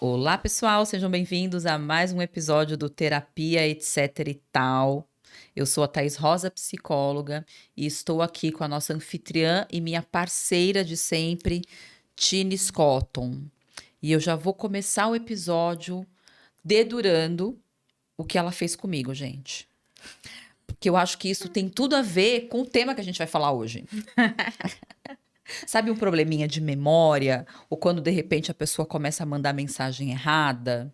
Olá, pessoal, sejam bem-vindos a mais um episódio do Terapia, etc e tal. Eu sou a Thaís Rosa, psicóloga, e estou aqui com a nossa anfitriã e minha parceira de sempre, Tini Scotton. E eu já vou começar o episódio dedurando o que ela fez comigo, gente. Porque eu acho que isso tem tudo a ver com o tema que a gente vai falar hoje. Sabe um probleminha de memória? Ou quando de repente a pessoa começa a mandar mensagem errada?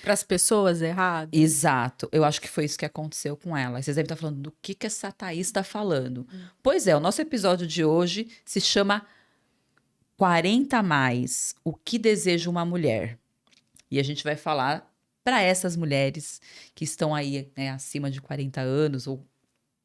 Para as pessoas erradas? Exato, eu acho que foi isso que aconteceu com ela. Vocês devem estar falando do que essa Thaís está falando. Pois é, o nosso episódio de hoje se chama 40 a mais, o que deseja uma mulher. E a gente vai falar para essas mulheres que estão aí, né, acima de 40 anos ou,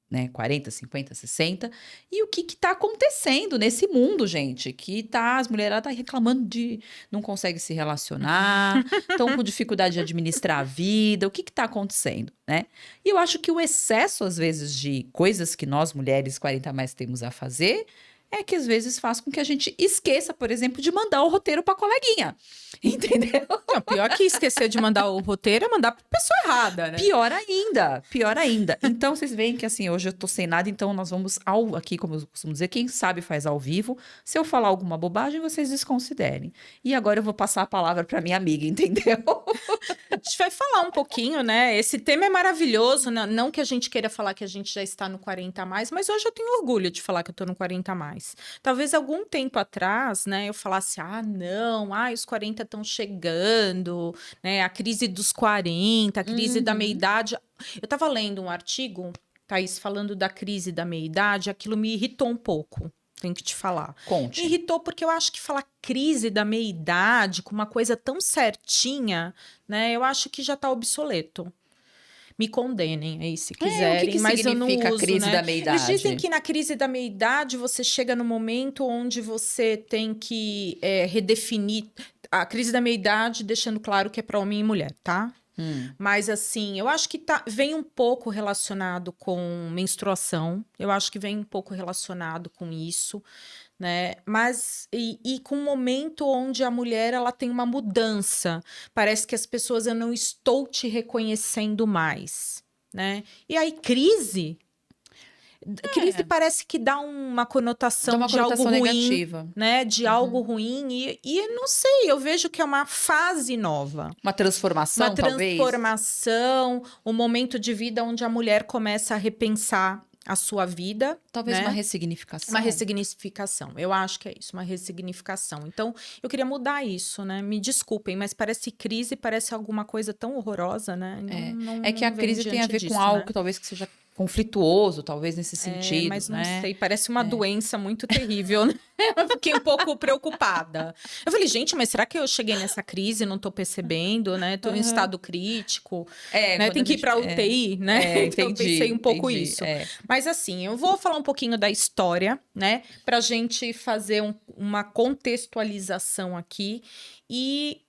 né, 40, 50, 60, e o que está acontecendo nesse mundo, gente, que as mulheradas tá reclamando de não consegue se relacionar, estão com dificuldade de administrar a vida, o que está acontecendo, né? E eu acho que o excesso, às vezes, de coisas que nós, mulheres 40 a mais, temos a fazer, é que às vezes faz com que a gente esqueça, por exemplo, de mandar o roteiro para coleguinha, entendeu? Não, pior que esquecer de mandar o roteiro é mandar para pessoa errada, né? Pior ainda, pior ainda. Então, vocês veem que assim, hoje eu tô sem nada, então nós vamos aqui, como eu costumo dizer, quem sabe faz ao vivo. Se eu falar alguma bobagem, vocês desconsiderem. E agora eu vou passar a palavra para minha amiga, entendeu? A gente vai falar um pouquinho, né? Esse tema é maravilhoso, né? Não que a gente queira falar que a gente já está no 40 a mais, mas hoje eu tenho orgulho de falar que eu tô no 40 a mais. Talvez algum tempo atrás, né, eu falasse, não, os 40 estão chegando, né? A crise dos 40, a crise da meia-idade. Eu tava lendo um artigo, Thaís, falando da crise da meia-idade, aquilo me irritou um pouco. Tenho que te falar. Conte. Me irritou porque eu acho que falar crise da meia-idade com uma coisa tão certinha, né? Eu acho que já tá obsoleto. Me condenem aí se quiserem, o que mas eu não significa uso, crise né? da meia-idade? Eles dizem que na crise da meia-idade você chega no momento onde você tem que redefinir a crise da meia-idade, deixando claro que é para homem e mulher, tá? Mas assim, eu acho que vem um pouco relacionado com menstruação, eu acho que vem um pouco relacionado com isso, né? Mas e com um momento onde a mulher ela tem uma mudança, parece que as pessoas eu não estou te reconhecendo mais, né? E aí crise parece que dá uma conotação de algo ruim, negativa, né? De algo ruim e não sei, eu vejo que é uma fase nova. Uma transformação, talvez? Uma transformação, um momento de vida onde a mulher começa a repensar a sua vida. Talvez, né? uma ressignificação. Uma ressignificação, eu acho que é isso, uma ressignificação. Então, eu queria mudar isso, né? Me desculpem, mas parece crise, parece alguma coisa tão horrorosa, né? É que a crise tem a ver com algo que talvez que seja conflituoso, talvez nesse sentido, mas não né? sei, parece uma doença muito terrível, né? Eu fiquei um pouco preocupada. Eu falei, gente, mas será que eu cheguei nessa crise e não tô percebendo, né? Tô em estado crítico, né? Tem que ir pra UTI, né? Então eu pensei um pouco isso. Mas assim, eu vou falar um pouquinho da história, né? Pra gente fazer uma contextualização aqui e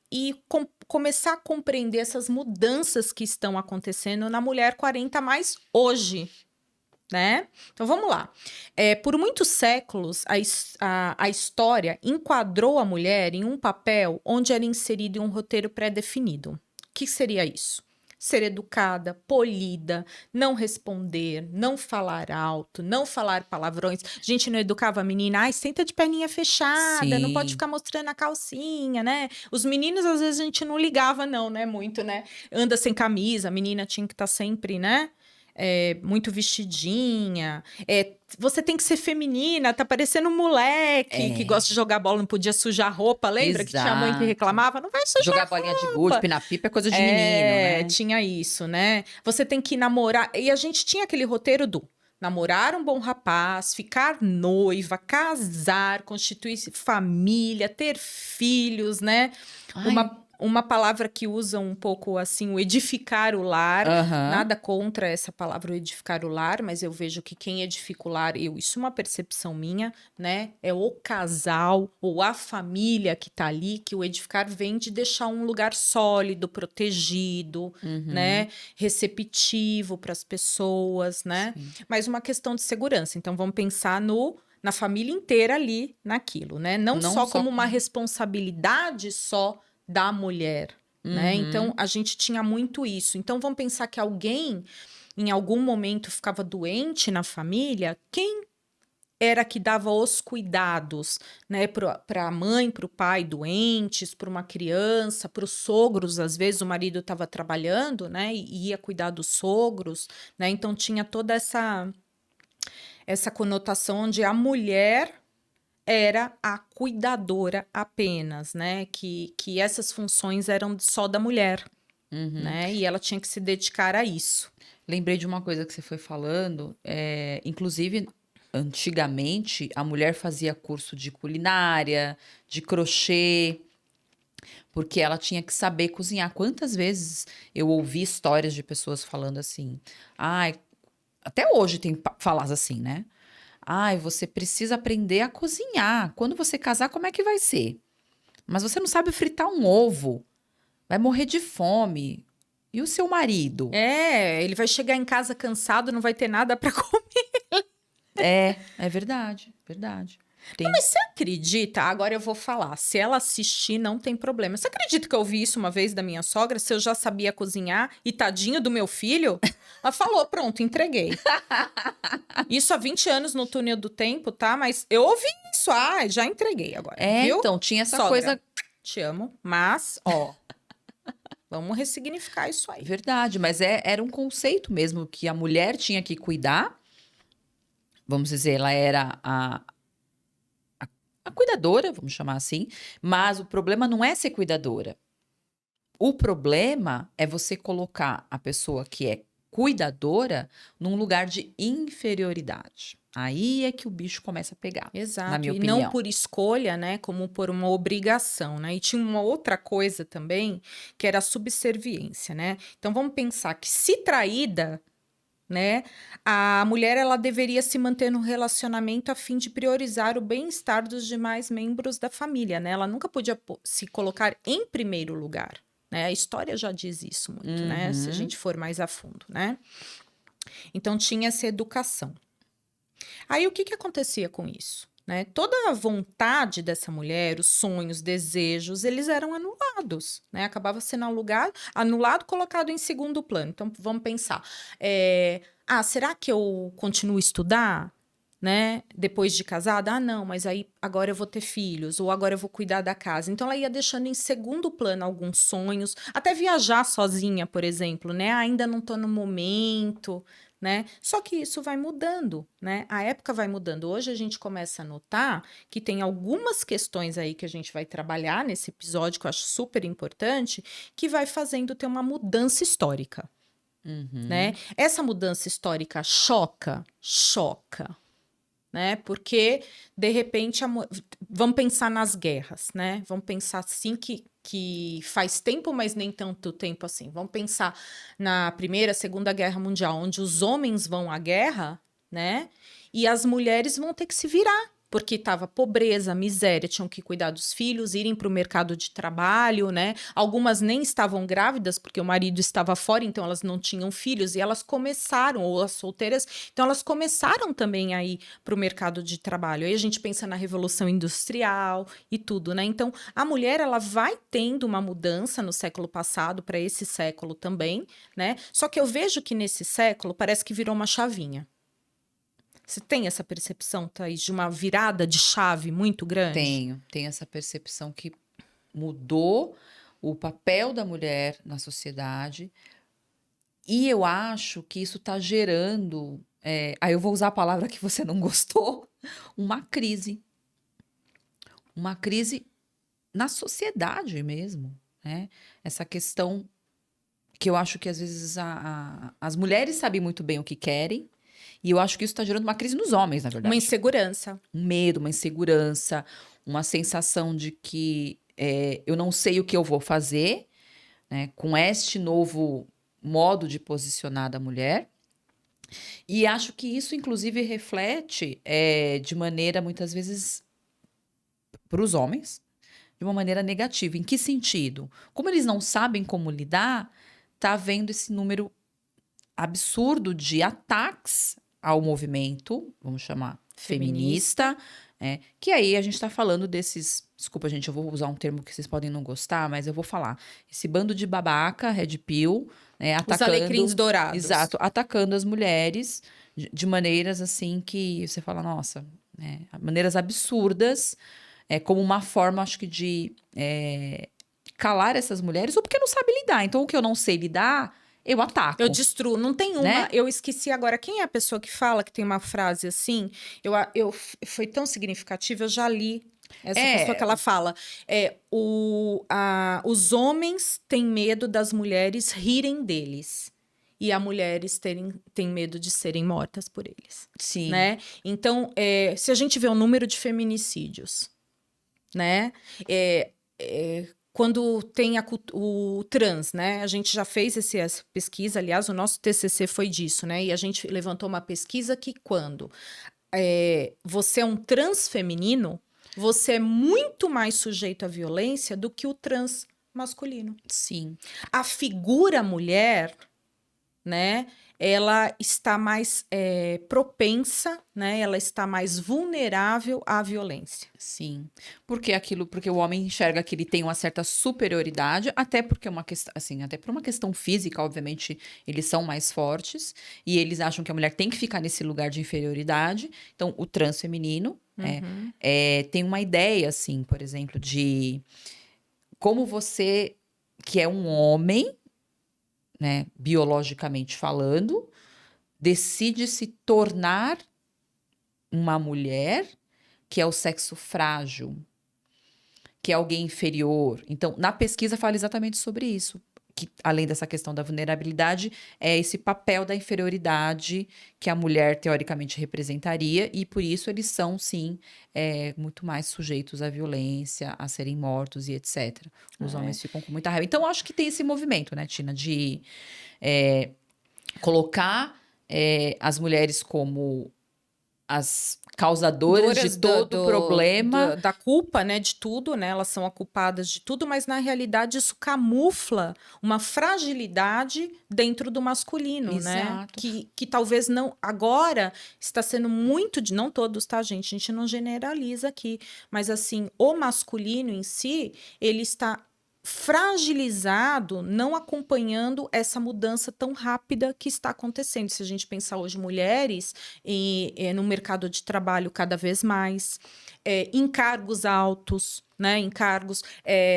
começar a compreender essas mudanças que estão acontecendo na mulher 40 a mais hoje, né? Então vamos lá. Por muitos séculos, a história enquadrou a mulher em um papel onde era inserido em um roteiro pré-definido. O que seria isso? Ser educada, polida, não responder, não falar alto, não falar palavrões. A gente não educava a menina, senta de perninha fechada, não pode ficar mostrando a calcinha, né? Os meninos, às vezes, a gente não ligava, não, né? Muito, né? Anda sem camisa, a menina tinha que estar sempre, né? Muito vestidinha. Você tem que ser feminina, tá parecendo um moleque que gosta de jogar bola, não podia sujar roupa, lembra? Exato. Que tinha mãe que reclamava, não vai sujar jogar bolinha de gude, pinar-pipa é coisa de menino, né? Tinha isso, né? Você tem que namorar, e a gente tinha aquele roteiro do namorar um bom rapaz, ficar noiva, casar, constituir família, ter filhos, né? Uma palavra que usa um pouco assim, o edificar o lar. Nada contra essa palavra, o edificar o lar, mas eu vejo que quem edifica o lar, isso é uma percepção minha, né? É o casal ou a família que tá ali, que o edificar vem de deixar um lugar sólido, protegido, né? Receptivo para as pessoas, né? Sim. Mas uma questão de segurança. Então, vamos pensar na família inteira ali, naquilo, né? Não só como uma responsabilidade só da mulher, né? Então, a gente tinha muito isso. Então, vamos pensar que alguém, em algum momento, ficava doente na família, quem era que dava os cuidados, né, para a mãe, para o pai doentes, para uma criança, para os sogros, às vezes o marido estava trabalhando, né, e ia cuidar dos sogros, né, então tinha toda essa conotação onde a mulher era a cuidadora apenas, né, que essas funções eram só da mulher, né, e ela tinha que se dedicar a isso. Lembrei de uma coisa que você foi falando, inclusive antigamente, a mulher fazia curso de culinária, de crochê, porque ela tinha que saber cozinhar. Quantas vezes eu ouvi histórias de pessoas falando assim, ai, até hoje tem falas assim, né? Ai, você precisa aprender a cozinhar. Quando você casar, como é que vai ser? Mas você não sabe fritar um ovo. Vai morrer de fome. E o seu marido? Ele vai chegar em casa cansado, não vai ter nada para comer. É verdade, verdade. Não, mas você acredita? Agora eu vou falar. Se ela assistir, não tem problema. Você acredita que eu ouvi isso uma vez da minha sogra? Se eu já sabia cozinhar e tadinho do meu filho? Ela falou, pronto, entreguei. Isso há 20 anos no túnel do tempo, tá? Mas eu ouvi isso. Ah, já entreguei agora. Viu? Então, tinha essa sogra, coisa. Te amo, mas, ó. Vamos ressignificar isso aí. Verdade, mas era um conceito mesmo que a mulher tinha que cuidar. Vamos dizer, ela era a cuidadora, vamos chamar assim. Mas o problema não é ser cuidadora. O problema é você colocar a pessoa que é cuidadora num lugar de inferioridade. Aí é que o bicho começa a pegar. Exato. Na minha e opinião. não por escolha, né? Como por uma obrigação, né? E tinha uma outra coisa também, que era a subserviência, né? Então vamos pensar que se traída, né? A mulher ela deveria se manter no relacionamento a fim de priorizar o bem-estar dos demais membros da família, né? Ela nunca podia se colocar em primeiro lugar, né? A história já diz isso muito, né? Se a gente for mais a fundo, né? Então tinha essa educação. Aí o que acontecia com isso? Né? Toda a vontade dessa mulher, os sonhos, desejos, eles eram anulados, né? Acabava sendo anulado, colocado em segundo plano. Então, vamos pensar. Será que eu continuo a estudar? Né? Depois de casada? Ah, não, mas aí agora eu vou ter filhos, ou agora eu vou cuidar da casa. Então, ela ia deixando em segundo plano alguns sonhos, até viajar sozinha, por exemplo, né? Ainda não estou no momento, né? Só que isso vai mudando, né? A época vai mudando. Hoje a gente começa a notar que tem algumas questões aí que a gente vai trabalhar nesse episódio, que eu acho super importante, que vai fazendo ter uma mudança histórica, né? Essa mudança histórica choca, né? Porque, de repente, vamos pensar nas guerras, né? Vamos pensar assim que faz tempo, mas nem tanto tempo assim. Vamos pensar na Primeira, Segunda Guerra Mundial, onde os homens vão à guerra, né? E as mulheres vão ter que se virar, porque estava pobreza, miséria, tinham que cuidar dos filhos, irem para o mercado de trabalho, né? Algumas nem estavam grávidas, porque o marido estava fora, então elas não tinham filhos, e elas começaram, ou as solteiras, então elas começaram também a ir para o mercado de trabalho. Aí a gente pensa na Revolução Industrial e tudo, né? Então, a mulher, ela vai tendo uma mudança no século passado para esse século também, né? Só que eu vejo que nesse século parece que virou uma chavinha. Você tem essa percepção, Thaís, de uma virada de chave muito grande? Tenho essa percepção que mudou o papel da mulher na sociedade. E eu acho que isso está gerando, aí eu vou usar a palavra que você não gostou, uma crise. Uma crise na sociedade mesmo, né? Essa questão que eu acho que às vezes as mulheres sabem muito bem o que querem, e eu acho que isso está gerando uma crise nos homens, na verdade. Uma insegurança. Um medo, uma insegurança, uma sensação de que eu não sei o que eu vou fazer, né, com este novo modo de posicionar da mulher. E acho que isso, inclusive, reflete de maneira, muitas vezes, para os homens, de uma maneira negativa. Em que sentido? Como eles não sabem como lidar, está havendo esse número absurdo de ataques ao movimento, vamos chamar feminista, Que aí a gente está falando desses... Desculpa, gente, eu vou usar um termo que vocês podem não gostar, mas eu vou falar. Esse bando de babaca, red pill, atacando... Os alecrins dourados. Exato, atacando as mulheres de maneiras assim que você fala, nossa, maneiras absurdas, como uma forma, acho que, de calar essas mulheres, ou porque não sabe lidar. Então, o que eu não sei lidar... Eu ataco. Eu destruo. Não tem uma... Eu esqueci agora. Quem é a pessoa que fala que tem uma frase assim? Foi tão significativa, eu já li essa pessoa que ela fala. Os homens têm medo das mulheres rirem deles. E as mulheres têm medo de serem mortas por eles. Sim. Né? Então, se a gente vê o número de feminicídios, né? Quando tem o trans, né? A gente já fez essa pesquisa, aliás, o nosso TCC foi disso, né? E a gente levantou uma pesquisa que quando você é um trans feminino, você é muito mais sujeito à violência do que o trans masculino. Sim. A figura mulher, né? Ela está mais propensa, né? Ela está mais vulnerável à violência. Sim, porque o homem enxerga que ele tem uma certa superioridade, até porque uma questão, assim, até por uma questão física, obviamente, eles são mais fortes e eles acham que a mulher tem que ficar nesse lugar de inferioridade. Então, o trans feminino tem uma ideia, assim, por exemplo, de como você, que é um homem, né, biologicamente falando, decide se tornar uma mulher que é o sexo frágil, que é alguém inferior. Então, na pesquisa fala exatamente sobre isso, que além dessa questão da vulnerabilidade, é esse papel da inferioridade que a mulher teoricamente representaria, e por isso eles são, sim, muito mais sujeitos à violência, a serem mortos e etc. Os homens ficam com muita raiva. Então, acho que tem esse movimento, né, Tina, de colocar as mulheres como as causadoras de todo o problema. Da culpa, né, de tudo, né? Elas são a culpadas de tudo, mas na realidade isso camufla uma fragilidade dentro do masculino, Exato. né? Que talvez não... Agora está sendo muito... Não todos, tá, gente? A gente não generaliza aqui. Mas, assim, o masculino em si, ele está fragilizado, não acompanhando essa mudança tão rápida que está acontecendo. Se a gente pensar hoje mulheres no mercado de trabalho cada vez mais, em cargos altos, né, em cargos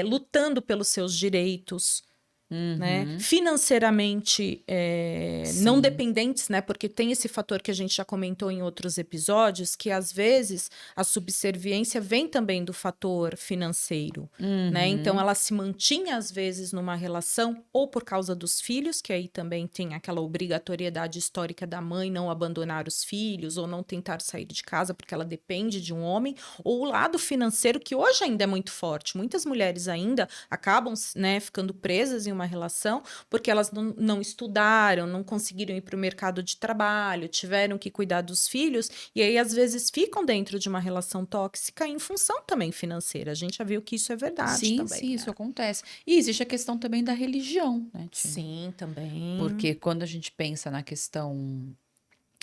lutando pelos seus direitos, né, financeiramente não dependentes, né, porque tem esse fator que a gente já comentou em outros episódios, que às vezes a subserviência vem também do fator financeiro, né, então ela se mantinha às vezes numa relação ou por causa dos filhos, que aí também tem aquela obrigatoriedade histórica da mãe não abandonar os filhos ou não tentar sair de casa porque ela depende de um homem, ou o lado financeiro que hoje ainda é muito forte. Muitas mulheres ainda acabam, né, ficando presas em uma relação porque elas não estudaram, não conseguiram ir para o mercado de trabalho, tiveram que cuidar dos filhos e aí às vezes ficam dentro de uma relação tóxica em função também financeira. A gente já viu que isso é verdade também. Sim, isso acontece. E existe a questão também da religião, né, Tina? Sim, também. Porque quando a gente pensa na questão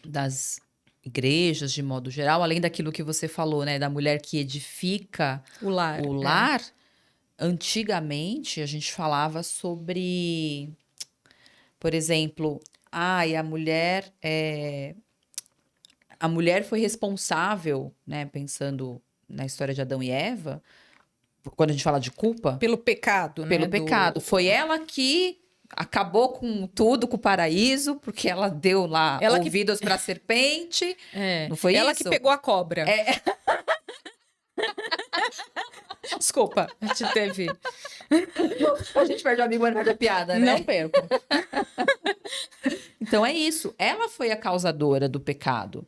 das igrejas, de modo geral, além daquilo que você falou, né, da mulher que edifica o lar, antigamente a gente falava sobre, por exemplo, a mulher foi responsável, né, pensando na história de Adão e Eva, quando a gente fala de culpa, pelo pecado, né? Pelo pecado. Foi ela que acabou com tudo, com o paraíso, porque ela deu lá ouvidos para a serpente. Não foi ela isso? Que pegou a cobra. Desculpa, a gente teve. A gente perde o amigo, mas não perde a piada, né? Não perco. Então é isso. Ela foi a causadora do pecado.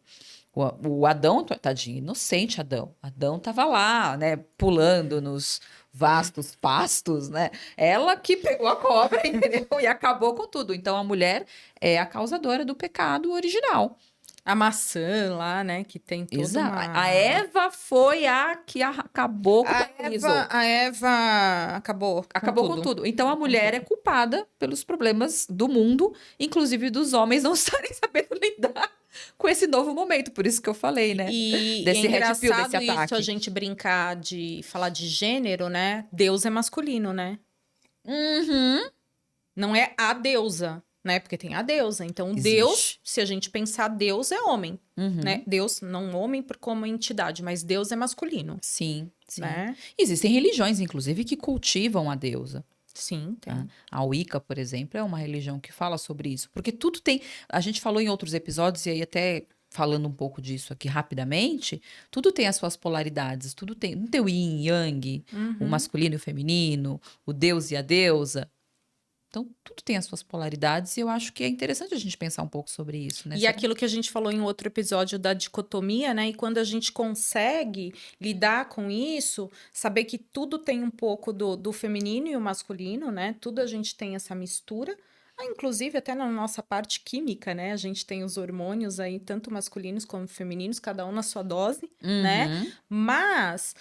O Adão, tadinho, inocente Adão. Adão tava lá, né, pulando nos vastos pastos, né? Ela que pegou a cobra, entendeu? E acabou com tudo. Então a mulher é a causadora do pecado original. A maçã lá, né, que tem toda Exato. A Eva foi a que acabou com o paraíso. A Eva acabou com tudo. Então a mulher é culpada pelos problemas do mundo, inclusive dos homens não estarem sabendo lidar com esse novo momento, por isso que eu falei, né? Desse red pill, desse ataque. Isso, a gente brincar de falar de gênero, né? Deus é masculino, né? Não é a deusa, né? Porque tem a deusa. Então, existe. Deus, se a gente pensar, Deus é homem, né? Deus, não homem como entidade, mas Deus é masculino. Sim, sim. Né? Existem religiões, inclusive, que cultivam a deusa. Sim, tem. Tá? A Wicca, por exemplo, é uma religião que fala sobre isso. Porque tudo tem... A gente falou em outros episódios, e aí até falando um pouco disso aqui rapidamente, tudo tem as suas polaridades. Tudo tem... Não tem o yin e yang, o masculino e o feminino, o deus e a deusa. Então, tudo tem as suas polaridades e eu acho que é interessante a gente pensar um pouco sobre isso, né? E aquilo que a gente falou em outro episódio da dicotomia, né? E quando a gente consegue lidar com isso, saber que tudo tem um pouco do feminino e o masculino, né? Tudo a gente tem essa mistura. Inclusive, até na nossa parte química, né? A gente tem os hormônios aí, tanto masculinos como femininos, cada um na sua dose, né? Mas...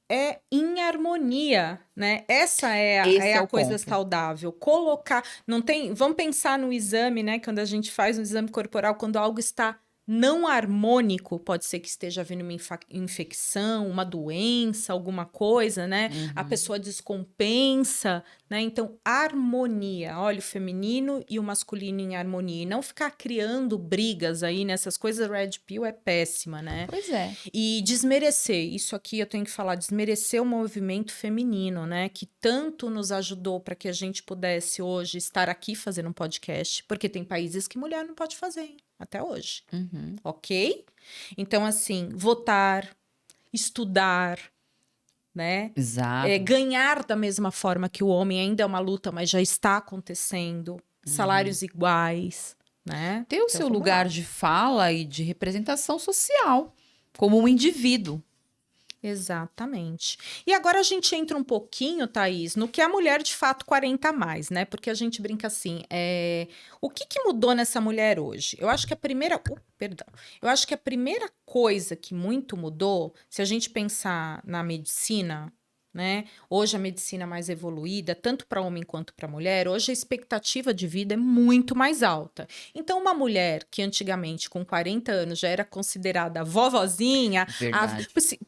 é em harmonia, né? Essa é a coisa saudável. Colocar, não tem, vamos pensar no exame, né? Quando a gente faz um exame corporal, quando algo está não harmônico, pode ser que esteja havendo uma infecção, uma doença, alguma coisa, né? A pessoa descompensa, né? Então, harmonia. Olha, o feminino e o masculino em harmonia. E não ficar criando brigas aí nessas coisas. Red pill é péssima, né? Pois é. E desmerecer. Isso aqui eu tenho que falar. Desmerecer o movimento feminino, né? Que tanto nos ajudou para que a gente pudesse hoje estar aqui fazendo um podcast. Porque tem países que mulher não pode fazer, hein? Até hoje. Ok? Então, assim, votar, estudar, né? Exato. Ganhar da mesma forma que o homem ainda é uma luta, mas já está acontecendo. Salários iguais, né? Ter o seu lugar de fala e de representação social, como um indivíduo. Exatamente. E agora a gente entra um pouquinho, Thaís, no que é a mulher de fato 40 a mais, né? Porque a gente brinca assim, o que mudou nessa mulher hoje? Eu acho que a primeira... Eu acho que a primeira coisa que muito mudou, se a gente pensar na medicina, né? Hoje a medicina mais evoluída, tanto para homem quanto para mulher, hoje a expectativa de vida é muito mais alta. Então, uma mulher que antigamente, com 40 anos, já era considerada vovozinha...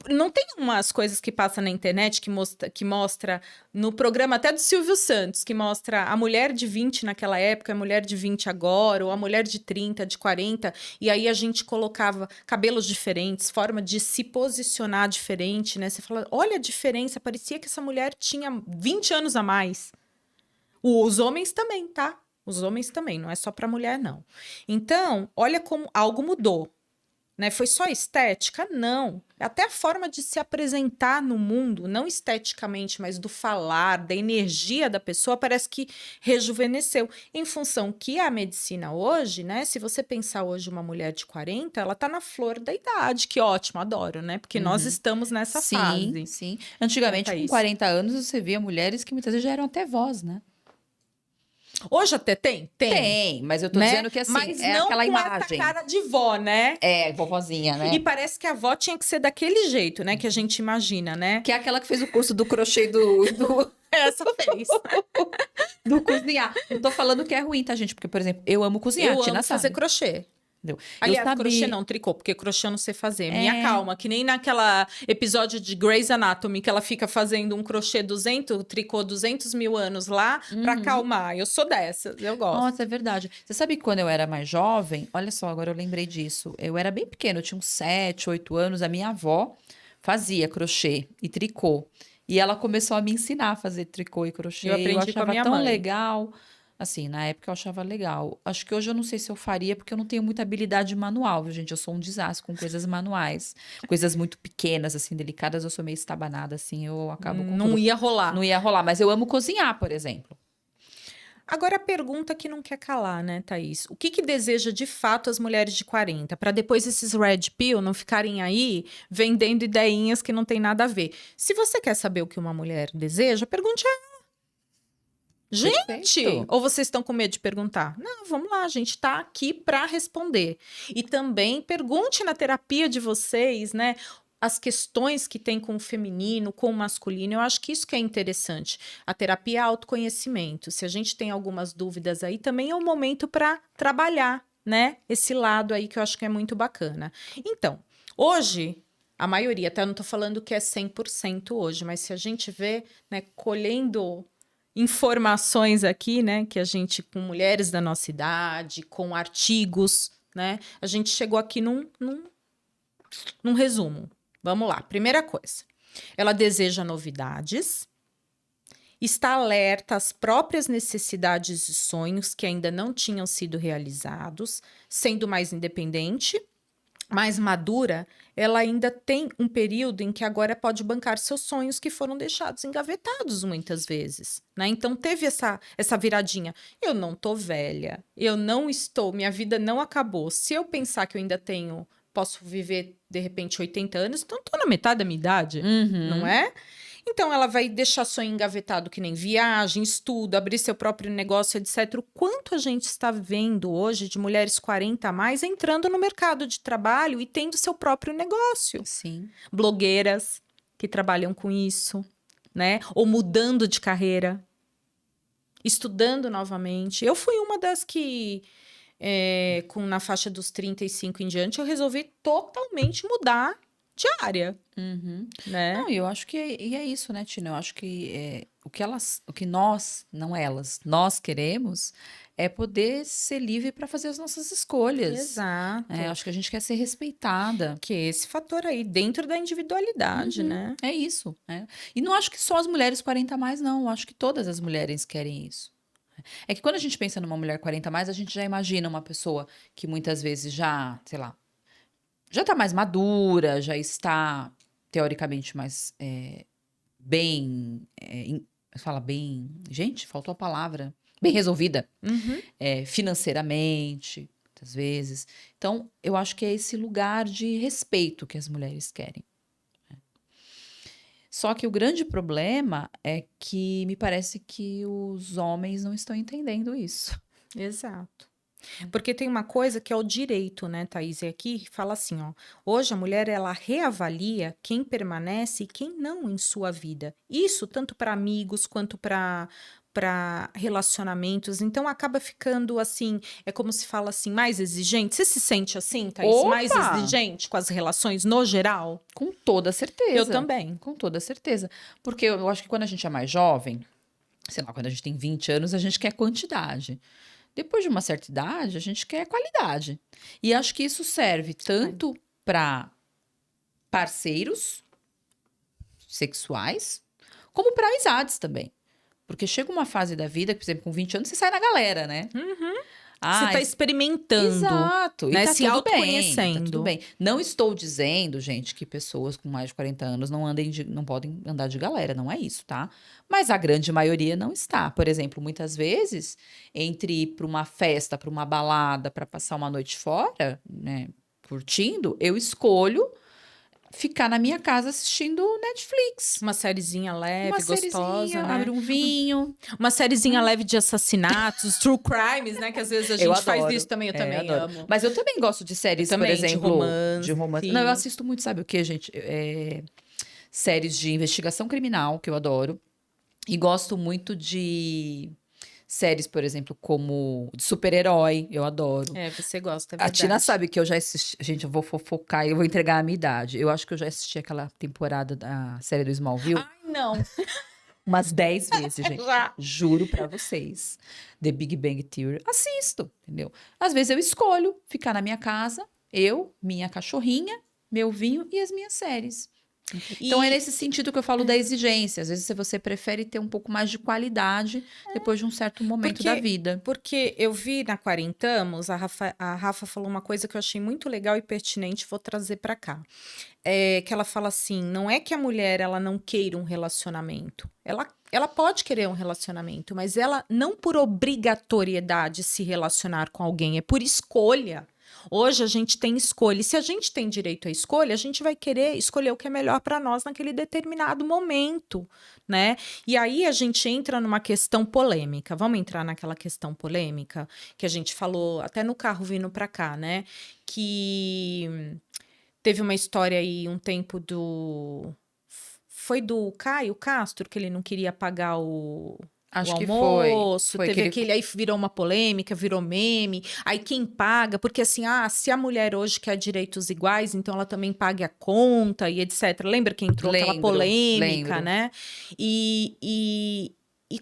não tem umas coisas que passam na internet que mostra no programa até do Silvio Santos, que mostra a mulher de 20 naquela época, a mulher de 20 agora, ou a mulher de 30, de 40, e aí a gente colocava cabelos diferentes, forma de se posicionar diferente, né? Você fala, olha a diferença, parecia que essa mulher tinha 20 anos a mais. Os homens também, tá? Os homens também, não é só para mulher, não. Então, olha como algo mudou. Né? Foi só estética? Não. Até a forma de se apresentar no mundo, não esteticamente, mas do falar, da energia da pessoa, parece que rejuvenesceu. Em função que a medicina hoje, né? Se você pensar hoje uma mulher de 40, ela tá na flor da idade, que ótimo, adoro, né? Porque nós estamos nessa fase. Sim. Antigamente, com 40 anos, você via mulheres que muitas vezes já eram até vós, né? Hoje até tem? Tem, mas eu tô dizendo que assim, mas é não aquela com imagem. essa cara de vó, né? É, vovozinha, né? E parece que a avó tinha que ser daquele jeito, né? Que a gente imagina, né? Que é aquela que fez o curso do crochê do Essa fez. do cozinhar. Não tô falando que é ruim, tá, gente? Porque, por exemplo, eu amo cozinhar, eu Tina amo fazer crochê. Aliás, crochê não, tricô, porque crochê eu não sei fazer. Minha calma, que nem naquela episódio de Grey's Anatomy, que ela fica fazendo um crochê tricô 200 mil anos lá, pra acalmar. Eu sou dessas, eu gosto. Nossa, é verdade. Você sabe que quando eu era mais jovem, olha só, agora eu lembrei disso. Eu era bem pequena, eu tinha uns 7, 8 anos, a minha avó fazia crochê e tricô. E ela começou a me ensinar a fazer tricô e crochê. Eu aprendi com a minha tão mãe. legal. Assim, na época eu achava legal. Acho que hoje eu não sei se eu faria, porque eu não tenho muita habilidade manual, viu, gente? Eu sou um desastre com coisas manuais. Coisas muito pequenas, assim, delicadas, eu sou meio estabanada, assim, eu acabo com Não tudo. ia rolar. Não ia rolar, mas eu amo cozinhar, por exemplo. Agora a pergunta que não quer calar, né, Thaís? O que deseja de fato as mulheres de 40? Para depois esses red pill não ficarem aí vendendo ideinhas que não tem nada a ver. Se você quer saber o que uma mulher deseja, pergunte a ela. Gente, Perfeito. ou vocês estão com medo de perguntar? Não, vamos lá, a gente está aqui para responder. E também pergunte na terapia de vocês, né? As questões que tem com o feminino, com o masculino, eu acho que isso que é interessante. A terapia é autoconhecimento. Se a gente tem algumas dúvidas aí, também é um momento para trabalhar, né, esse lado aí que eu acho que é muito bacana. Então, hoje, a maioria, até eu não tô falando que é 100% hoje, mas se a gente vê, né, colhendo informações aqui, né, que a gente, com mulheres da nossa idade, com artigos, né, a gente chegou aqui num resumo. Vamos lá, primeira coisa. Ela deseja novidades, está alerta às próprias necessidades e sonhos que ainda não tinham sido realizados, sendo mais independente, mais madura, ela ainda tem um período em que agora pode bancar seus sonhos que foram deixados engavetados muitas vezes, né? Então teve essa viradinha. Eu não tô velha, eu não estou, minha vida não acabou. Se eu pensar que eu ainda posso viver de repente 80 anos, então tô na metade da minha idade, não é? Então, ela vai deixar sonho engavetado que nem viagem, estudo, abrir seu próprio negócio, etc. O quanto a gente está vendo hoje de mulheres 40 a mais entrando no mercado de trabalho e tendo seu próprio negócio. Sim. Blogueiras que trabalham com isso, né? Ou mudando de carreira, estudando novamente. Eu fui uma das que, na faixa dos 35 em diante, eu resolvi totalmente mudar de área. Né? Não, eu acho que é isso, né, Tina? Eu acho que o que nós, não elas, nós queremos é poder ser livre para fazer as nossas escolhas. Exato. Acho que a gente quer ser respeitada. Que é esse fator aí, dentro da individualidade, né? É isso. E não acho que só as mulheres 40 a mais, não. Eu acho que todas as mulheres querem isso. É que quando a gente pensa numa mulher 40 a mais, a gente já imagina uma pessoa que muitas vezes já, sei lá, já está mais madura, já está teoricamente mais bem, fala bem, gente, faltou a palavra, bem resolvida, financeiramente, muitas vezes. Então, eu acho que é esse lugar de respeito que as mulheres querem. Só que o grande problema é que me parece que os homens não estão entendendo isso. Exato. Porque tem uma coisa que é o direito, né, Thaís? E aqui fala assim, ó. Hoje a mulher, ela reavalia quem permanece e quem não em sua vida. Isso tanto para amigos quanto para relacionamentos. Então acaba ficando assim, é como se fala assim, mais exigente. Você se sente assim, Thaís? Opa! Mais exigente com as relações no geral? Com toda certeza. Eu também. Com toda certeza. Porque eu acho que quando a gente é mais jovem, sei lá, quando a gente tem 20 anos, a gente quer quantidade. Depois de uma certa idade, a gente quer qualidade. E acho que isso serve tanto para parceiros sexuais, como para amizades também. Porque chega uma fase da vida, por exemplo, com 20 anos, você sai na galera, né? Você está experimentando. Exato. Né? E tá se autoconhecendo. Tá tudo bem. Não estou dizendo, gente, que pessoas com mais de 40 anos não podem andar de galera. Não é isso, tá? Mas a grande maioria não está. Por exemplo, muitas vezes, entre ir para uma festa, para uma balada, para passar uma noite fora, né, curtindo, eu escolho ficar na minha casa assistindo Netflix. Uma sériezinha leve, gostosa, né? Abre um vinho. Uma sériezinha leve de assassinatos, true crimes, né? Que às vezes a gente faz isso também, eu também amo. Mas eu também gosto de séries, por exemplo... De romance. Não, eu assisto muito, sabe o quê, gente? Séries de investigação criminal, que eu adoro. E gosto muito de... séries, por exemplo, como de super-herói, eu adoro. Você gosta, é verdade. A Tina sabe que eu já assisti... Gente, eu vou fofocar e eu vou entregar a minha idade. Eu acho que eu já assisti aquela temporada da série do Smallville. Ai, não. Umas 10 vezes, gente. Já. Juro pra vocês. The Big Bang Theory. Assisto, entendeu? Às vezes eu escolho ficar na minha casa, eu, minha cachorrinha, meu vinho e as minhas séries. Então, é nesse sentido que eu falo da exigência. Às vezes, você prefere ter um pouco mais de qualidade depois de um certo momento da vida. Porque eu vi na Quarentamos, a Rafa falou uma coisa que eu achei muito legal e pertinente, vou trazer para cá. Que ela fala assim, não é que a mulher ela não queira um relacionamento. Ela pode querer um relacionamento, mas ela não por obrigatoriedade se relacionar com alguém, é por escolha. Hoje a gente tem escolha. E se a gente tem direito à escolha, a gente vai querer escolher o que é melhor para nós naquele determinado momento, né? E aí a gente entra numa questão polêmica. Vamos entrar naquela questão polêmica que a gente falou até no carro vindo para cá, né? Que teve uma história aí um tempo foi do Caio Castro, que ele não queria pagar Acho que almoço, foi teve aquele, aí virou uma polêmica, virou meme, aí quem paga, porque assim, se a mulher hoje quer direitos iguais, então ela também paga a conta e etc. Lembra que entrou aquela polêmica, né? E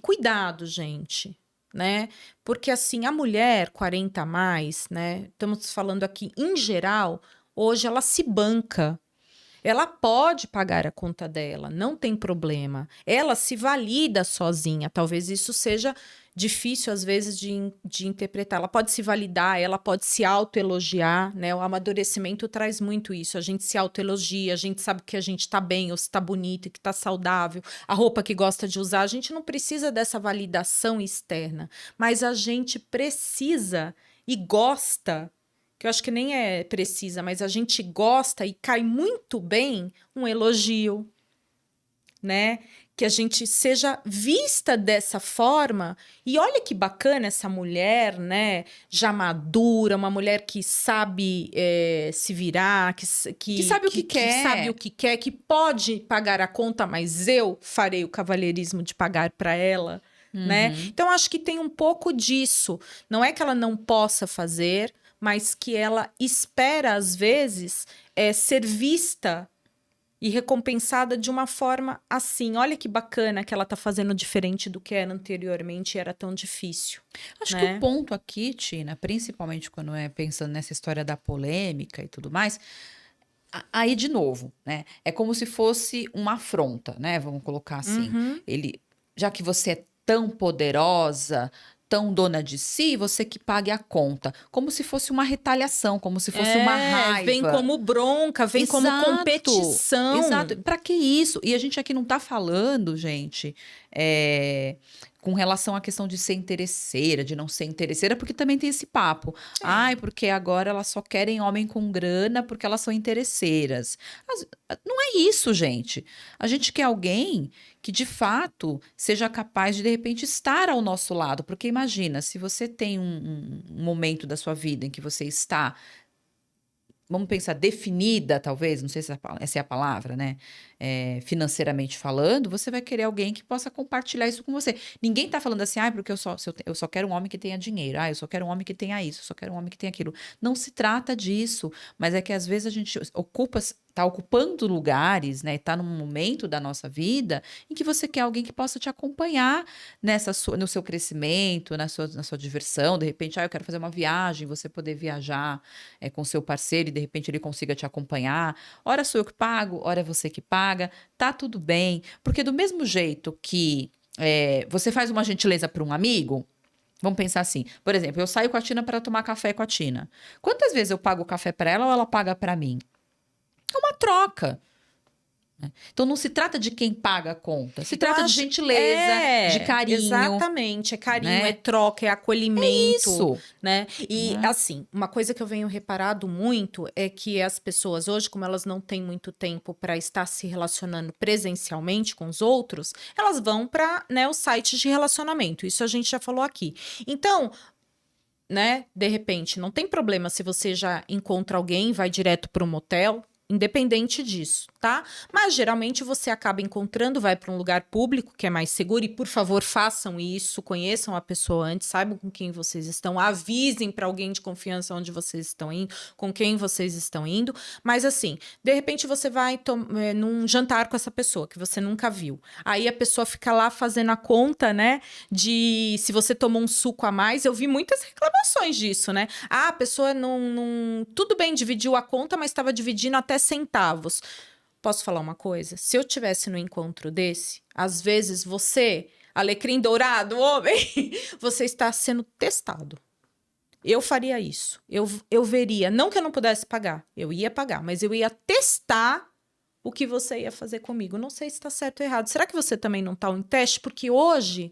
cuidado, gente, né? Porque assim, a mulher 40 a mais, né? Estamos falando aqui em geral, hoje ela se banca. Ela pode pagar a conta dela, não tem problema. Ela se valida sozinha. Talvez isso seja difícil, às vezes, de interpretar. Ela pode se validar, ela pode se autoelogiar, né? O amadurecimento traz muito isso. A gente se autoelogia, a gente sabe que a gente tá bem, ou se tá bonito, que tá saudável, a roupa que gosta de usar. A gente não precisa dessa validação externa, mas a gente precisa e gosta, que eu acho que nem é precisa, mas a gente gosta e cai muito bem um elogio, né? Que a gente seja vista dessa forma. E olha que bacana essa mulher, né? Já madura, uma mulher que sabe se virar, que sabe o que quer. Que sabe o que quer, que pode pagar a conta, mas eu farei o cavalheirismo de pagar para ela, né? Então, acho que tem um pouco disso. Não é que ela não possa fazer, mas que ela espera, às vezes, ser vista e recompensada de uma forma assim. Olha que bacana que ela tá fazendo diferente do que era anteriormente e era tão difícil. Acho que o ponto aqui, Tina, principalmente quando pensando nessa história da polêmica e tudo mais, aí de novo, né? É como se fosse uma afronta, né? Vamos colocar assim. Já que você é tão poderosa, tão dona de si, você que pague a conta. Como se fosse uma retaliação, como se fosse uma raiva. Vem como bronca, vem como competição. Exato. Pra que isso? E a gente aqui não tá falando, gente, com relação à questão de ser interesseira, de não ser interesseira, porque também tem esse papo. Ai, porque agora elas só querem homem com grana porque elas são interesseiras. Não é isso, gente. A gente quer alguém que, de fato, seja capaz de repente, estar ao nosso lado. Porque imagina, se você tem um momento da sua vida em que você está, vamos pensar, definida, talvez, não sei se essa é a palavra, né? Financeiramente falando, você vai querer alguém que possa compartilhar isso com você. Ninguém tá falando assim, porque eu só quero um homem que tenha dinheiro, eu só quero um homem que tenha isso, eu só quero um homem que tenha aquilo. Não se trata disso, mas é que às vezes a gente tá ocupando lugares, né? Tá num momento da nossa vida em que você quer alguém que possa te acompanhar no seu crescimento, na sua diversão. De repente, eu quero fazer uma viagem, você poder viajar com seu parceiro e de repente ele consiga te acompanhar. Ora sou eu que pago, ora é você que paga. Tá tudo bem, porque do mesmo jeito que você faz uma gentileza para um amigo, vamos pensar assim, por exemplo, eu saio com a Tina para tomar café com a Tina. Quantas vezes eu pago o café para ela ou ela paga para mim? É uma troca. Então, não se trata de quem paga a conta. Se trata de gentileza, de carinho. Exatamente. É carinho, né? É troca, é acolhimento. É isso. Né? E, assim, uma coisa que eu venho reparado muito é que as pessoas hoje, como elas não têm muito tempo para estar se relacionando presencialmente com os outros, elas vão para, né, os sites de relacionamento. Isso a gente já falou aqui. Então, né, de repente, não tem problema se você já encontra alguém, vai direto para um motel, independente disso, tá? Mas geralmente você acaba encontrando, vai para um lugar público que é mais seguro e, por favor, façam isso, conheçam a pessoa antes, saibam com quem vocês estão, avisem para alguém de confiança onde vocês estão indo, com quem vocês estão indo. Mas assim, de repente você vai num jantar com essa pessoa que você nunca viu. Aí a pessoa fica lá fazendo a conta, né, de se você tomou um suco a mais. Eu vi muitas reclamações disso, né? A pessoa não... Tudo bem, dividiu a conta, mas estava dividindo até centavos. Posso falar uma coisa? Se eu tivesse no encontro desse, às vezes você, alecrim dourado, homem, você está sendo testado. Eu faria isso. Eu veria, não que eu não pudesse pagar, eu ia pagar, mas eu ia testar o que você ia fazer comigo. Não sei se está certo ou errado. Será que você também não está em teste? Porque hoje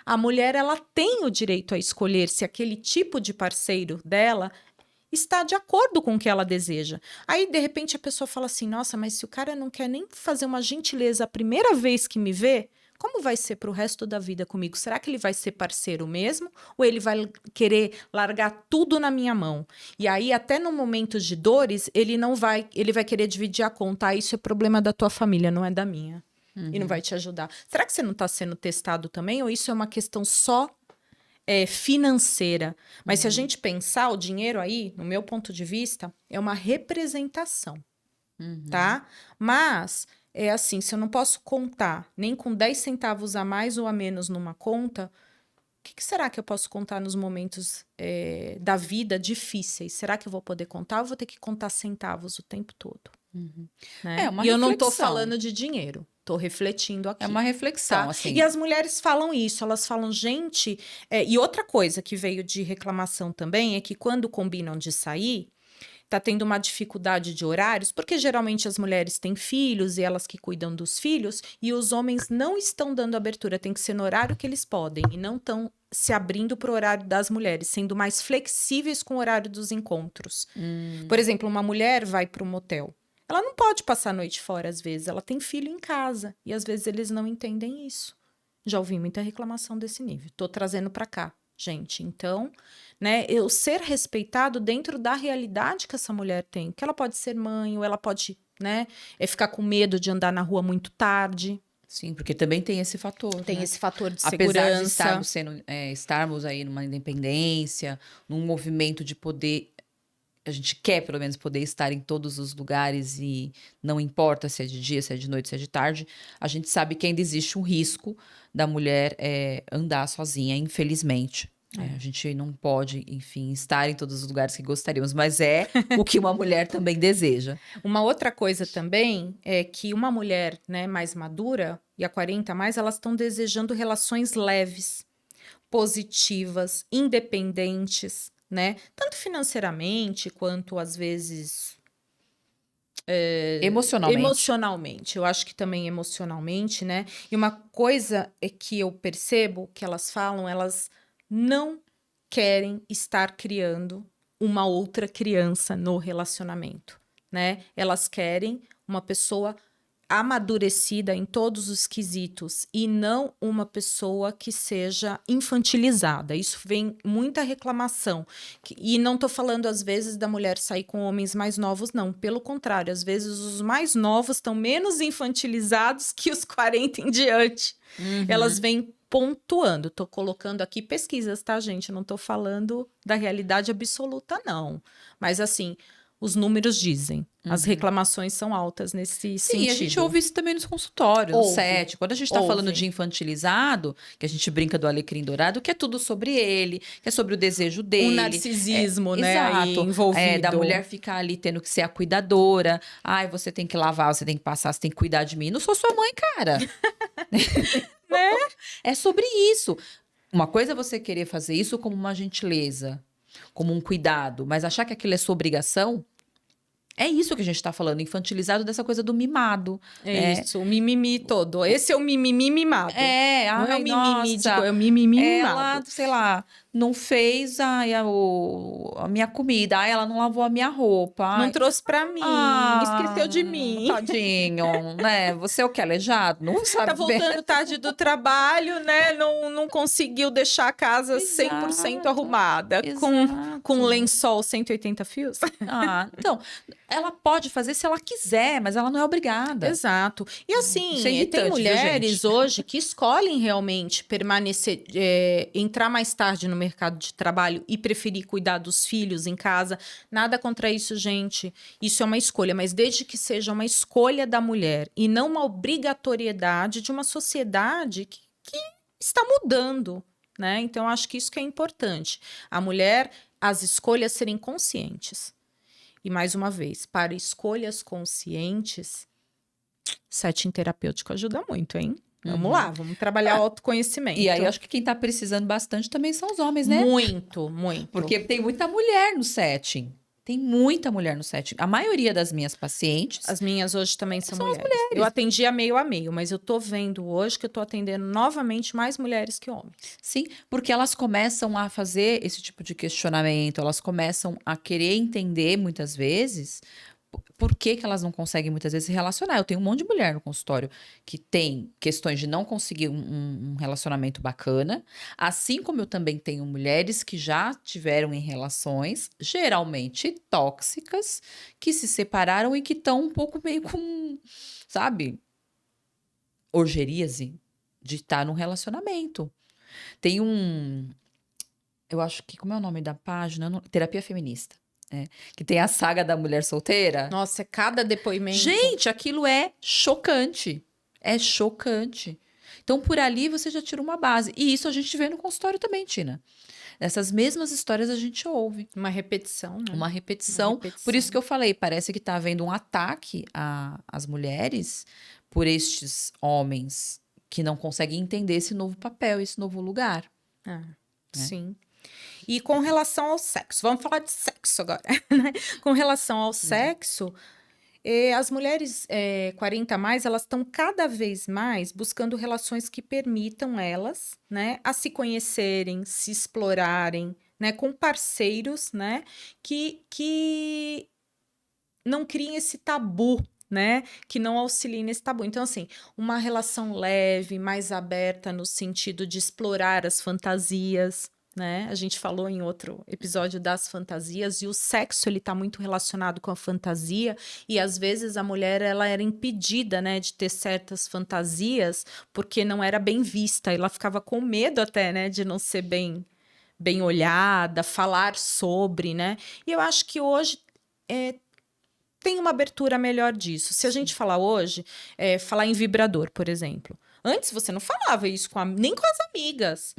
a mulher, ela tem o direito a escolher se aquele tipo de parceiro dela está de acordo com o que ela deseja. Aí, de repente, a pessoa fala assim, nossa, mas se o cara não quer nem fazer uma gentileza a primeira vez que me vê, como vai ser para o resto da vida comigo? Será que ele vai ser parceiro mesmo? Ou ele vai querer largar tudo na minha mão? E aí, até no momento de dores, ele vai querer dividir a conta. Isso é problema da tua família, não é da minha. e não vai te ajudar. Será que você não está sendo testado também? Ou isso é uma questão só financeira? Mas se a gente pensar, o dinheiro aí, no meu ponto de vista, é uma representação, tá? Mas, é assim, se eu não posso contar nem com 10 centavos a mais ou a menos numa conta, o que será que eu posso contar nos momentos da vida difíceis? Será que eu vou poder contar ou vou ter que contar centavos o tempo todo? Né? É uma E eu não reflexão. tô falando de dinheiro, tô refletindo aqui. É uma reflexão, tá? assim. E as mulheres falam isso, elas falam, gente... e outra coisa que veio de reclamação também é que quando combinam de sair, tá tendo uma dificuldade de horários, porque geralmente as mulheres têm filhos e elas que cuidam dos filhos, e os homens não estão dando abertura, tem que ser no horário que eles podem, e não estão se abrindo para o horário das mulheres, sendo mais flexíveis com o horário dos encontros. Por exemplo, uma mulher vai para um motel. Ela não pode passar a noite fora, às vezes. Ela tem filho em casa. E, às vezes, eles não entendem isso. Já ouvi muita reclamação desse nível. Tô trazendo para cá, gente. Então, né, eu ser respeitado dentro da realidade que essa mulher tem. Que ela pode ser mãe, ou ela pode, né, ficar com medo de andar na rua muito tarde. Sim, porque também tem esse fator. Tem né? esse fator de Apesar segurança. de estarmos aí numa independência, num movimento de poder... A gente quer, pelo menos, poder estar em todos os lugares e não importa se é de dia, se é de noite, se é de tarde, a gente sabe que ainda existe um risco da mulher andar sozinha, infelizmente. A gente não pode, enfim, estar em todos os lugares que gostaríamos, mas é o que uma mulher também deseja. Uma outra coisa também é que uma mulher, né, mais madura, e a 40 a mais, elas estão desejando relações leves, positivas, independentes, né? Tanto financeiramente quanto às vezes emocionalmente. Eu acho que também emocionalmente, né? E uma coisa é que eu percebo que elas falam, elas não querem estar criando uma outra criança no relacionamento, né? Elas querem uma pessoa amadurecida em todos os quesitos e não uma pessoa que seja infantilizada. Isso vem muita reclamação. E não tô falando, às vezes, da mulher sair com homens mais novos, não. Pelo contrário, às vezes os mais novos estão menos infantilizados que os 40 em diante. Elas vêm pontuando. Tô colocando aqui pesquisas, tá, gente? Não tô falando da realidade absoluta, não. Mas, assim, os números dizem. As reclamações são altas nesse sentido. E a gente ouve isso também nos consultórios, no set. Quando a gente está falando de infantilizado, que a gente brinca do alecrim dourado, que é tudo sobre ele, que é sobre o desejo dele. Um narcisismo, né? Exato. Aí envolvido. Da mulher ficar ali tendo que ser a cuidadora. Ai, você tem que lavar, você tem que passar, você tem que cuidar de mim. Não sou sua mãe, cara. Né? É sobre isso. Uma coisa é você querer fazer isso como uma gentileza, como um cuidado, mas achar que aquilo é sua obrigação. É isso que a gente está falando, infantilizado dessa coisa do mimado. Isso, o mimimi todo. Esse é o mimimi mimado. Não é o mimimi, é o mimimi mimado. Ela, sei lá, não fez a minha comida. Ai, ela não lavou a minha roupa. Ai, não trouxe pra mim, esqueceu de mim. Tadinho, né? Você é o que? Aleijado? Não sabe tá voltando tarde do trabalho, né? Não conseguiu deixar a casa 100% arrumada. Com lençol 180 fios. Então... Ela pode fazer se ela quiser, mas ela não é obrigada. Exato. E assim, tem mulheres hoje que escolhem realmente permanecer, entrar mais tarde no mercado de trabalho e preferir cuidar dos filhos em casa. Nada contra isso, gente. Isso é uma escolha, mas desde que seja uma escolha da mulher e não uma obrigatoriedade de uma sociedade que está mudando, né? Então, acho que isso que é importante. A mulher, as escolhas serem conscientes. E, mais uma vez, para escolhas conscientes, setting terapêutico ajuda muito, hein? Vamos lá, vamos trabalhar o autoconhecimento. E aí, acho que quem tá precisando bastante também são os homens, né? Muito, muito. Porque tem muita mulher no setting. Tem muita mulher no setting. A maioria das minhas pacientes... As minhas hoje também são mulheres. Eu atendi a meio, mas eu tô vendo hoje que eu tô atendendo novamente mais mulheres que homens. Sim, porque elas começam a fazer esse tipo de questionamento, elas começam a querer entender, muitas vezes, por que elas não conseguem, muitas vezes, se relacionar. Eu tenho um monte de mulher no consultório que tem questões de não conseguir um relacionamento bacana, assim como eu também tenho mulheres que já tiveram em relações, geralmente tóxicas, que se separaram e que estão um pouco meio com, sabe... orgeríase de estar num relacionamento. Tem eu acho que, como é o nome da página? Terapia Feminista. Que tem a saga da mulher solteira. Nossa, cada depoimento. Gente, aquilo é chocante. É chocante. Então, por ali, você já tira uma base. E isso a gente vê no consultório também, Tina. Essas mesmas histórias a gente ouve. Uma repetição, né? Uma repetição. Por isso que eu falei, parece que está havendo um ataque às mulheres por estes homens que não conseguem entender esse novo papel, esse novo lugar. Sim. E com relação ao sexo, vamos falar de sexo agora, né? Com relação ao sexo, as mulheres 40 a mais, elas estão cada vez mais buscando relações que permitam elas, né, a se conhecerem, se explorarem, né, com parceiros, né, que não criem esse tabu, né, que não auxiliem nesse tabu. Então, assim, uma relação leve, mais aberta no sentido de explorar as fantasias, né? A gente falou em outro episódio das fantasias, e o sexo, ele tá muito relacionado com a fantasia, e às vezes a mulher, ela era impedida, né, de ter certas fantasias, porque não era bem vista, ela ficava com medo até, né, de não ser bem olhada, falar sobre, né? E eu acho que hoje tem uma abertura melhor disso. Se a gente falar hoje, falar em vibrador, por exemplo. Antes você não falava isso nem com as amigas.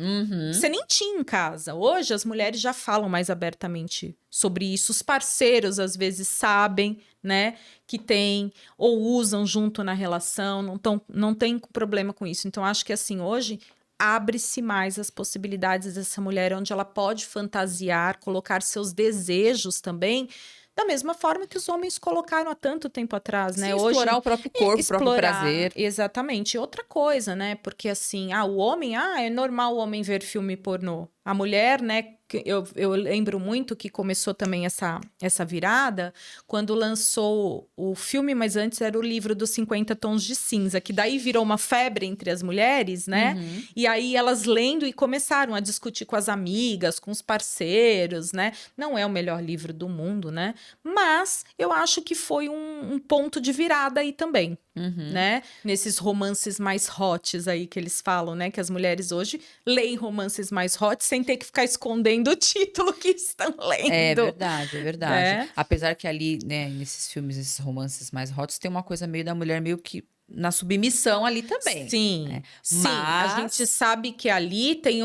Você nem tinha em casa. Hoje as mulheres já falam mais abertamente sobre isso. Os parceiros às vezes sabem, né, que tem ou usam junto na relação, não tem problema com isso. Então acho que assim, hoje abre-se mais as possibilidades dessa mulher, onde ela pode fantasiar, colocar seus desejos também, da mesma forma que os homens colocaram há tanto tempo atrás, né? Sim, hoje, explorar o próprio corpo, o próprio prazer. Exatamente. Outra coisa, né? Porque assim, o homem, é normal o homem ver filme pornô. A mulher, né? Eu lembro muito que começou também essa virada quando lançou o filme, mas antes era o livro dos 50 Tons de Cinza, que daí virou uma febre entre as mulheres, né? E aí elas lendo e começaram a discutir com as amigas, com os parceiros, né? Não é o melhor livro do mundo, né? Mas eu acho que foi um ponto de virada aí também, né? Nesses romances mais hots aí que eles falam, né? Que as mulheres hoje leem romances mais hots sem ter que ficar escondendo o título que estão lendo. É verdade, é verdade. Apesar que ali, né, nesses filmes, esses romances mais hots, tem uma coisa meio da mulher meio que na submissão ali também. Sim, sim. Mas a gente sabe que ali tem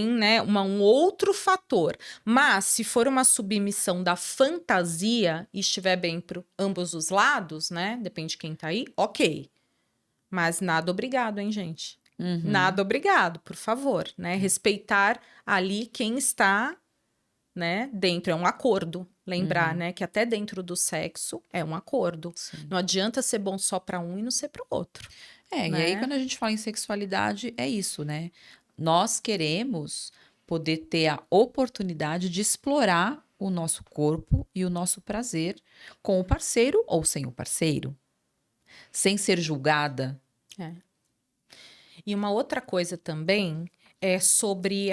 né, um outro fator. Mas se for uma submissão da fantasia e estiver bem para ambos os lados, né? Depende de quem tá aí, ok. Mas nada obrigado, hein, gente? Nada obrigado, por favor, né? Respeitar ali quem está, né, dentro. É um acordo. Lembrar, né, que até dentro do sexo é um acordo. Sim. Não adianta ser bom só para um e não ser para o outro. Né? E aí quando a gente fala em sexualidade, é isso, né? Nós queremos poder ter a oportunidade de explorar o nosso corpo e o nosso prazer com o parceiro ou sem o parceiro, sem ser julgada. E uma outra coisa também é sobre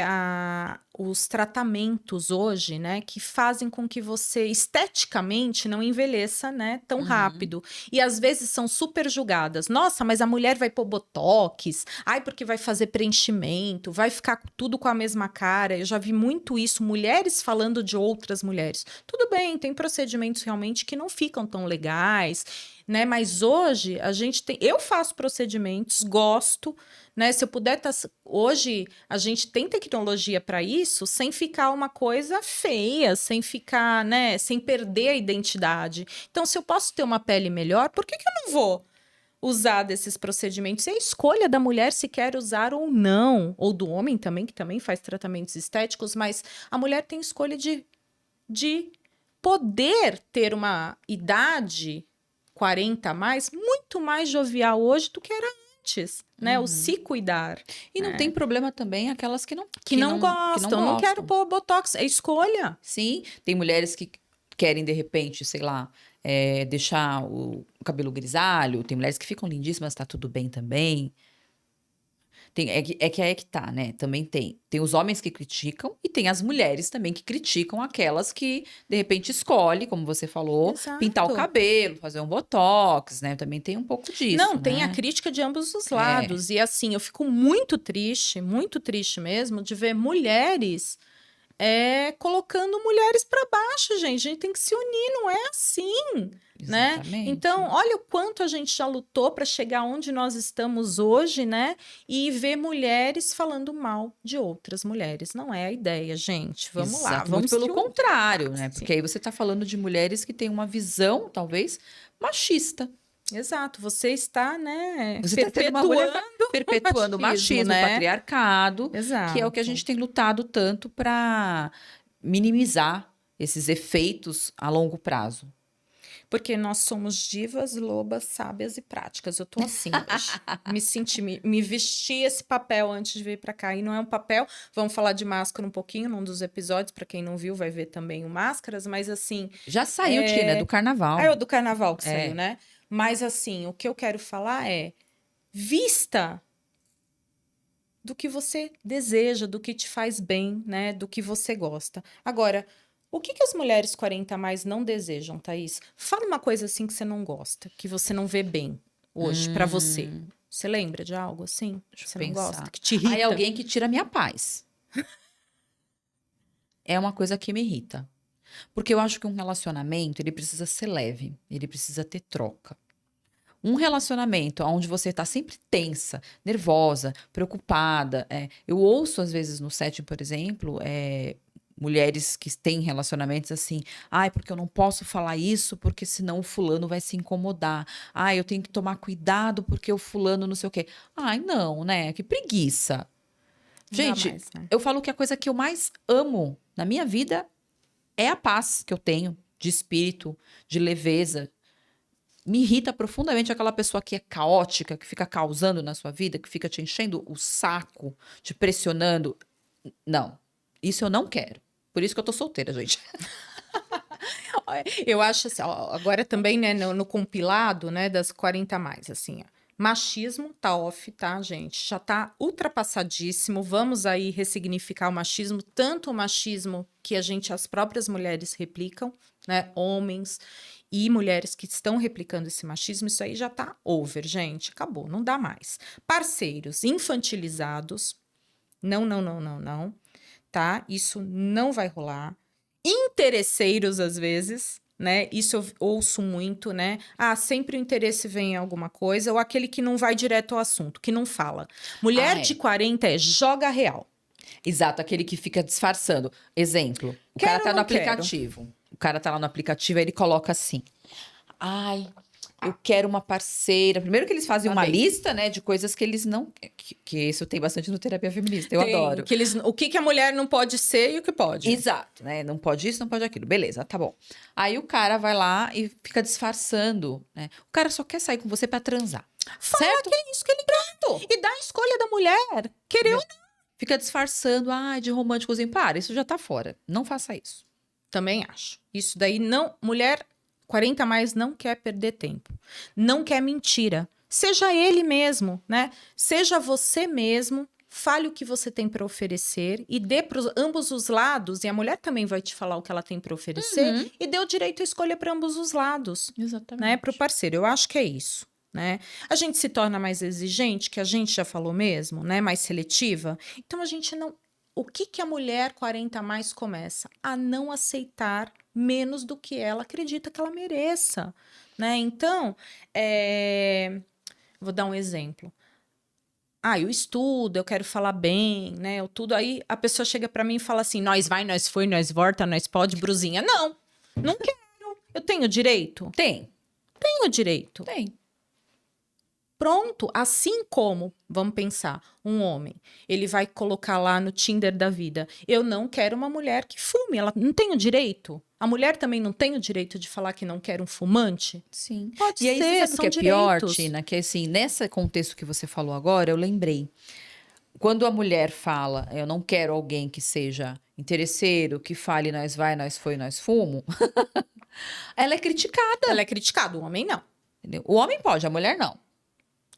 os tratamentos hoje, né, que fazem com que você esteticamente não envelheça, né, tão rápido. E às vezes são super julgadas. Nossa, mas a mulher vai pôr botox, porque vai fazer preenchimento, vai ficar tudo com a mesma cara. Eu já vi muito isso, mulheres falando de outras mulheres. Tudo bem, tem procedimentos realmente que não ficam tão legais, né, mas hoje eu faço procedimentos, gosto, né? Se eu puder hoje a gente tem tecnologia para isso, sem ficar uma coisa feia, sem ficar, né, sem perder a identidade. Então, se eu posso ter uma pele melhor, por que eu não vou usar desses procedimentos? É a escolha da mulher se quer usar ou não, ou do homem também, que também faz tratamentos estéticos, mas a mulher tem escolha de poder ter uma idade 40 a mais, muito mais jovial hoje do que era antes, né? O se cuidar. E não tem problema também aquelas que não gostam. Não quero pôr botox, é escolha. Sim, tem mulheres que querem, de repente, sei lá, deixar o cabelo grisalho, tem mulheres que ficam lindíssimas, tá tudo bem também. É que aí que tá, né? Também tem os homens que criticam e tem as mulheres também que criticam aquelas que, de repente, escolhe, como você falou, pintar o Exato. cabelo, fazer um botox, né? Também tem um pouco disso, Não, né? tem a crítica de ambos os lados. E assim, eu fico muito triste mesmo, de ver mulheres colocando mulheres para baixo, gente. A gente tem que se unir, não é assim, né? Exatamente. Então, olha o quanto a gente já lutou para chegar onde nós estamos hoje, né? E ver mulheres falando mal de outras mulheres. Não é a ideia, gente. Vamos lá. Exato, Vamos muito pelo contrário, Ah, né? sim. Porque aí você tá falando de mulheres que têm uma visão, talvez, machista. Exato, você está, né, Você perpetuando o machismo, né? o patriarcado, Exato. que é o que a gente tem lutado tanto para minimizar esses efeitos a longo prazo. Porque nós somos divas, lobas, sábias e práticas. Eu tô assim hoje. Me vesti esse papel antes de vir para cá. E não é um papel. Vamos falar de máscara um pouquinho num dos episódios. Para quem não viu, vai ver também o Máscaras. Mas assim. Já saiu, Tina, do carnaval. É o do carnaval que saiu, né? Mas assim, o que eu quero falar é: vista do que você deseja, do que te faz bem, né? Do que você gosta. Agora, o que as mulheres 40 a mais não desejam, Thaís? Fala uma coisa assim que você não gosta, que você não vê bem hoje pra você. Você lembra de algo assim? Deixa você eu não pensar. gosta? Que te irrita? Aí alguém que tira a minha paz. É uma coisa que me irrita. Porque eu acho que um relacionamento, ele precisa ser leve, ele precisa ter troca. Um relacionamento onde você está sempre tensa, nervosa, preocupada. Eu ouço, às vezes, no set, por exemplo, mulheres que têm relacionamentos assim. Ai, porque eu não posso falar isso, porque senão o fulano vai se incomodar. Ai, eu tenho que tomar cuidado porque o fulano não sei o quê. Ai, não, né? Que preguiça. Gente, mais, né? eu falo que a coisa que eu mais amo na minha vida é a paz que eu tenho de espírito, de leveza. Me irrita profundamente aquela pessoa que é caótica, que fica causando na sua vida, que fica te enchendo o saco, te pressionando. Não, isso eu não quero. Por isso que eu tô solteira, gente. Eu acho assim, ó, agora também, né, no compilado, né, das 40 a mais, assim, ó. Machismo tá off, tá, gente? Já tá ultrapassadíssimo. Vamos aí ressignificar o machismo, tanto o machismo que as próprias mulheres replicam, né? Homens e mulheres que estão replicando esse machismo, isso aí já tá over, gente. Acabou, não dá mais. Parceiros infantilizados, não, tá? Isso não vai rolar. Interesseiros, às vezes, né? Isso eu ouço muito, né? Ah, sempre o interesse vem em alguma coisa, ou aquele que não vai direto ao assunto, que não fala. Mulher de 40 joga real. Exato, aquele que fica disfarçando. Exemplo, o cara tá no aplicativo. O cara tá lá no aplicativo, aí ele coloca assim. Ai, eu quero uma parceira. Primeiro que eles fazem uma lista, né, de coisas que eles não... Que isso tem bastante no Terapia Feminista, eu adoro. Que o que a mulher não pode ser e o que pode. Exato, né? Não pode isso, não pode aquilo. Beleza, tá bom. Aí o cara vai lá e fica disfarçando, né? O cara só quer sair com você pra transar. Fala certo? Que é isso que ele quer. E dá a escolha da mulher. Querer ou não. Fica disfarçando, de românticozinho. Para, isso já tá fora. Não faça isso. Também acho. Isso daí não... Mulher 40 a mais não quer perder tempo. Não quer mentira. Seja ele mesmo, né? Seja você mesmo. Fale o que você tem para oferecer e dê para ambos os lados. E a mulher também vai te falar o que ela tem para oferecer. E dê o direito à escolha para ambos os lados. Exatamente. Né? Para o parceiro. Eu acho que é isso. Né? A gente se torna mais exigente, que a gente já falou mesmo, né? Mais seletiva. Então a gente não... O que a mulher 40 a mais começa? A não aceitar menos do que ela acredita que ela mereça, né? Então, vou dar um exemplo. Eu estudo, eu quero falar bem, né? Eu tudo. Aí a pessoa chega pra mim e fala assim: nós vai, nós foi, nós volta, nós pode, brusinha. Não quero. Eu tenho direito? Tenho direito. Tem. Pronto, assim como, vamos pensar, um homem, ele vai colocar lá no Tinder da vida, eu não quero uma mulher que fume, ela não tem o direito. A mulher também não tem o direito de falar que não quer um fumante? Sim. Pode ser, e aí, você sabe o que é direitos. pior, Tina? Que assim, nesse contexto que você falou agora, eu lembrei. Quando a mulher fala, eu não quero alguém que seja interesseiro, que fale nós vai, nós foi, nós fumo, ela é criticada. Ela é criticada, o homem não. Entendeu? O homem pode, a mulher não.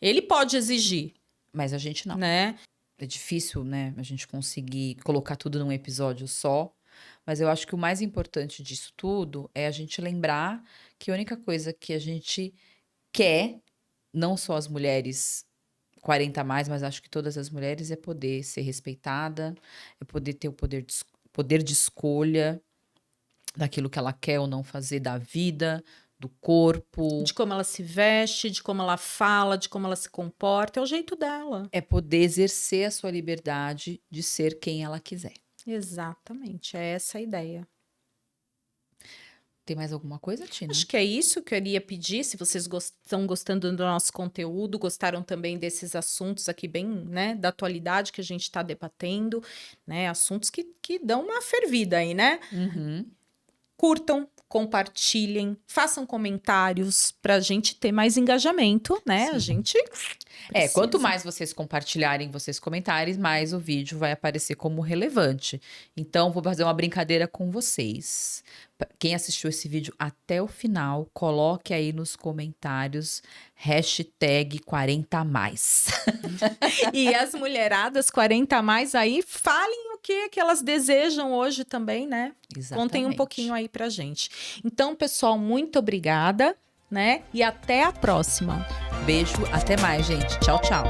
Ele pode exigir, Mas a gente não. Né? É difícil, né, a gente conseguir colocar tudo num episódio só. Mas eu acho que o mais importante disso tudo é a gente lembrar que a única coisa que a gente quer, não só as mulheres 40 a mais, mas acho que todas as mulheres, é poder ser respeitada, é poder ter o poder de escolha daquilo que ela quer ou não fazer da vida, do corpo. De como ela se veste, de como ela fala, de como ela se comporta, é o jeito dela. É poder exercer a sua liberdade de ser quem ela quiser. Exatamente, é essa a ideia. Tem mais alguma coisa, Tina? Acho que é isso que eu iria pedir. Se vocês estão gostando do nosso conteúdo, gostaram também desses assuntos aqui bem, né, da atualidade que a gente está debatendo, né, assuntos que dão uma fervida aí, né? Uhum. Curtam, compartilhem, façam comentários para a gente ter mais engajamento, né? Sim. A gente precisa. Quanto mais vocês compartilharem, vocês comentarem, mais o vídeo vai aparecer como relevante. Então, vou fazer uma brincadeira com vocês. Quem assistiu esse vídeo até o final, coloque aí nos comentários #40mais. E as mulheradas 40 a mais aí, falem o que elas desejam hoje também, né? Exatamente. Contem um pouquinho aí pra gente. Então, pessoal, muito obrigada, né? E até a próxima. Beijo, até mais, gente. Tchau, tchau.